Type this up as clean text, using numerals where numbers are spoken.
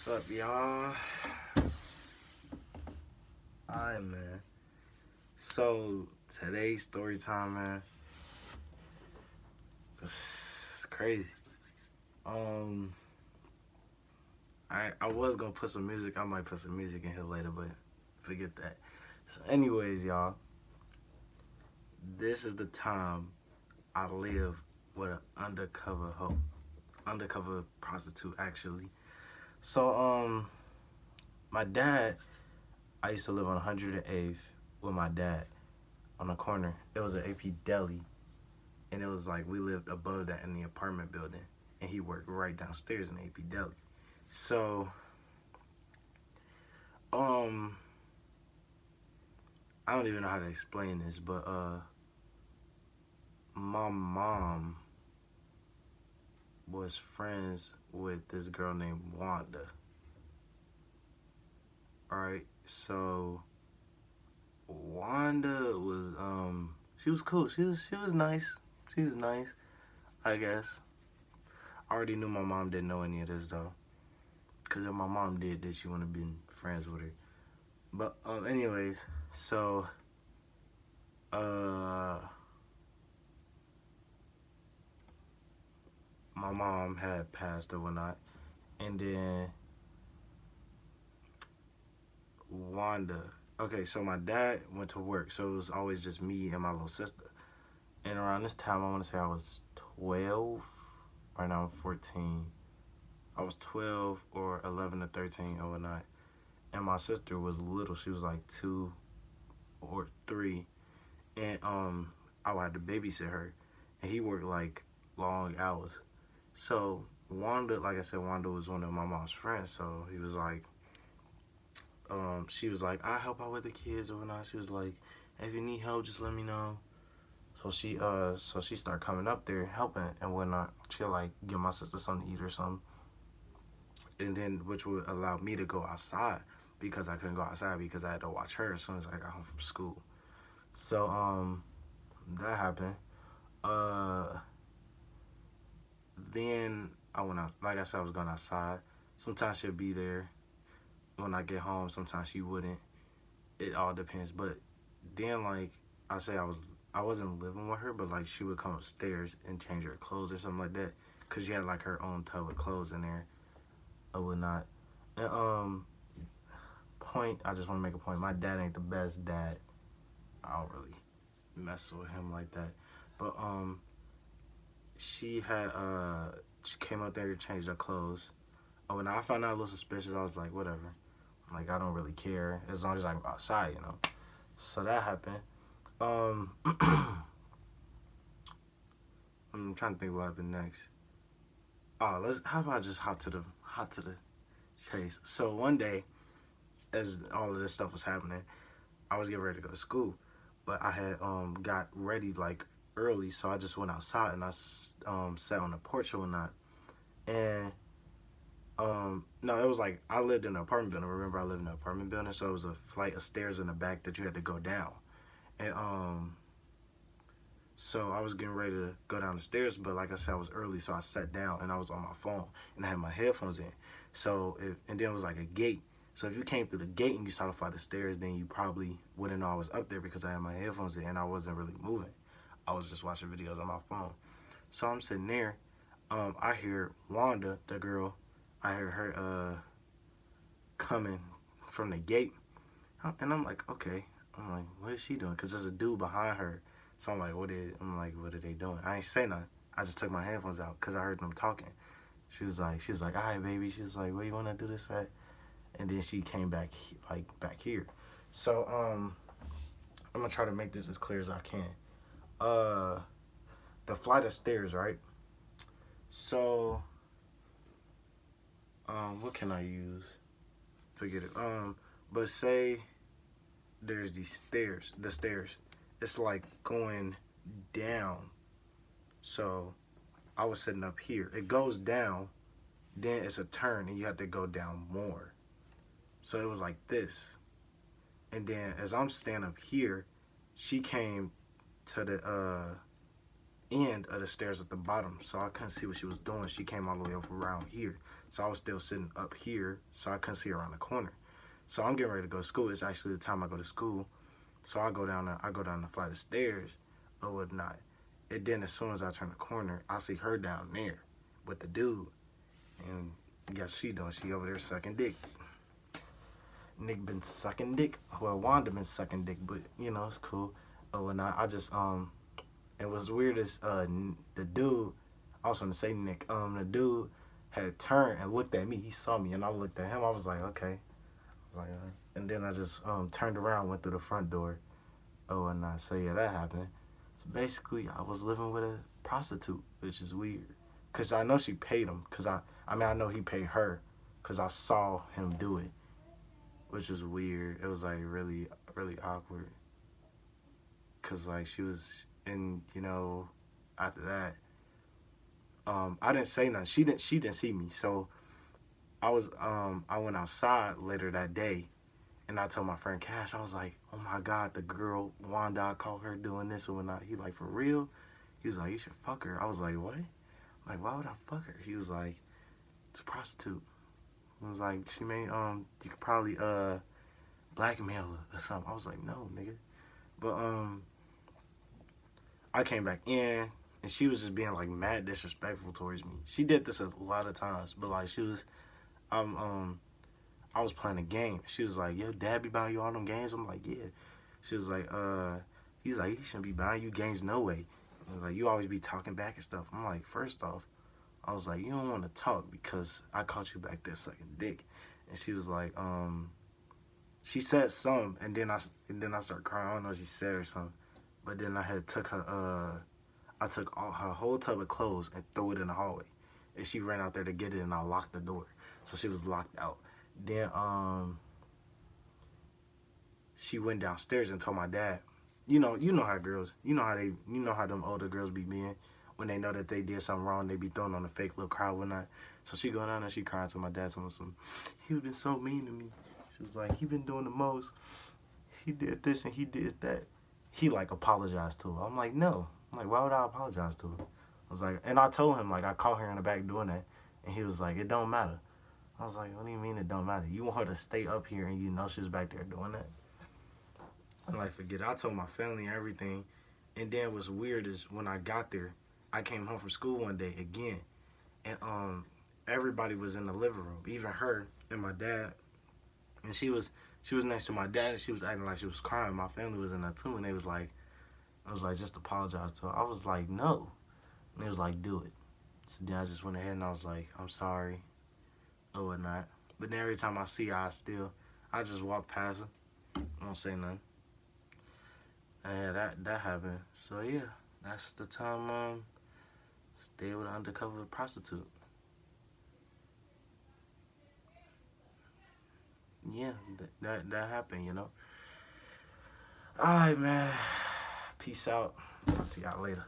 What's up, y'all? Alright, man. So, today's story time, man. It's crazy. I was gonna put some music. I might put some music in here later, but forget that. So, anyways, y'all. This is the time I live with an undercover prostitute, actually. So, my dad, I used to live on 108th with my dad on the corner. It was an AP deli, and it was like we lived above that in the apartment building, and he worked right downstairs in the AP deli. So, I don't even know how to explain this, but my mom was friends with this girl named Wanda. Alright, so Wanda was she was cool. She was nice. She was nice, I guess. I already knew my mom didn't know any of this though. Cause if my mom did, then she wouldn't have been friends with her. But anyways, so my mom had passed or whatnot, and then Wanda. Okay, so my dad went to work, so it was always just me and my little sister. And around this time, I want to say I was 12. Right now I'm 14. I was 12 or 11 or 13 or whatnot. And my sister was little. She was like 2 or 3. And I had to babysit her. And he worked like long hours. So Wanda, like I said, Wanda was one of my mom's friends. So he was like, she was like, I help out with the kids or whatnot. She was like, if you need help, just let me know. So she started coming up there helping and whatnot. She'll like give my sister something to eat or something. And then which would allow me to go outside because I couldn't go outside because I had to watch her as soon as I got home from school. So that happened. Then I went out, like I said, I was going outside. Sometimes she'll be there when I get home, sometimes she wouldn't. It all depends. But then like I wasn't living with her, but like she would come upstairs and change her clothes or something like that. Cause she had like her own tub of clothes in there or whatnot. And I just want to make a point. My dad ain't the best dad. I don't really mess with him like that. But she came up there to change her clothes. Oh, when I found out a little suspicious, I was like, whatever. Like, I don't really care as long as I can go outside, you know. So that happened. I'm trying to think what happened next. How about I just hop to the chase. So one day, as all of this stuff was happening, I was getting ready to go to school, but I had got ready like early, so I just went outside and I sat on the porch or whatnot. And no, it was like I lived in an apartment building. Remember, I lived in an apartment building, so it was a flight of stairs in the back that you had to go down. And so I was getting ready to go down the stairs, but like I said, I was early, so I sat down and I was on my phone and I had my headphones in. So and then it was like a gate. So if you came through the gate and you saw the flight of stairs, then you probably wouldn't know I was up there because I had my headphones in and I wasn't really moving. I was just watching videos on my phone. So I'm sitting there. I hear Wanda, the girl. I heard her coming from the gate, and I'm like, okay. I'm like, what is she doing? Cause there's a dude behind her. So I'm like, what are they doing? I ain't say nothing. I just took my headphones out cause I heard them talking. She was like, all right, baby. She was like, where you wanna do this at? And then she came back back here. So I'm gonna try to make this as clear as I can. The flight of stairs, right? So what can I use? Forget it. But say there's the stairs. It's like going down. So I was sitting up here. It goes down, then it's a turn, and you have to go down more. So it was like this. And then as I'm standing up here, she came to the end of the stairs at the bottom. So I couldn't see what she was doing. She came all the way up around here. So I was still sitting up here, so I couldn't see around the corner. So I'm getting ready to go to school. It's actually the time I go to school. So I go down the flight of stairs or whatnot. And then as soon as I turn the corner, I see her down there with the dude. And guess she doing? She over there sucking dick. Nick been sucking dick. Well, Wanda been sucking dick, but you know, it's cool. Oh, and I just it was weird as the dude. I was gonna say Nick. The dude had turned and looked at me. He saw me, and I looked at him. I was like, okay. I was like, and then I just turned around, went through the front door. Oh, and so yeah, that happened. So basically, I was living with a prostitute, which is weird. Cause I know she paid him. Cause I mean, I know he paid her. Cause I saw him do it, which was weird. It was like really, really awkward. Cause like she was, and you know, after that, I didn't say nothing. She didn't see me. So I went outside later that day, and I told my friend Cash, I was like, oh my God, the girl Wanda, I caught her doing this or whatnot. He like, for real? He was like, you should fuck her. I was like, what? I'm like, why would I fuck her? He was like, it's a prostitute. I was like, she may you could probably blackmail her or something. I was like, no, nigga. But I came back in, and she was just being like mad disrespectful towards me. She did this a lot of times, but like she was, I was playing a game. She was like, yo, dad be buying you all them games? I'm like, yeah. She was like, he's like, he shouldn't be buying you games no way. He was like, you always be talking back and stuff. I'm like, first off, I was like, you don't want to talk because I caught you back there sucking dick. And she was like, she said something, and then I started crying. I don't know what she said or something. But then I had took her, I took all her whole tub of clothes and threw it in the hallway. And she ran out there to get it, and I locked the door. So she was locked out. Then she went downstairs and told my dad. You know how girls, you know how them older girls be being. When they know that they did something wrong, they be throwing on a fake little crowd and whatnot. So she go down and she crying to my dad, telling him, he been so mean to me. She was like, he been doing the most. He did this and he did that. He like apologized to her. I'm like, no. I'm like, why would I apologize to her? I was like, and I told him, like, I caught her in the back doing that. And he was like, it don't matter. I was like, what do you mean it don't matter? You want her to stay up here and you know she's back there doing that? I'm like, forget it. I told my family and everything. And then what's weird is when I got there, I came home from school one day again. And everybody was in the living room, even her and my dad. And she was next to my dad, and she was acting like she was crying. My family was in there too, and they was like, I was like, just apologize to her. I was like, no. And they was like, do it. So then I just went ahead and I was like, I'm sorry, or whatnot. But then every time I see her, I just walk past her. I don't say nothing. And yeah, that happened. So yeah, that's the time stayed with an undercover prostitute. Yeah, that happened, you know. All right, man. Peace out. Talk to y'all later.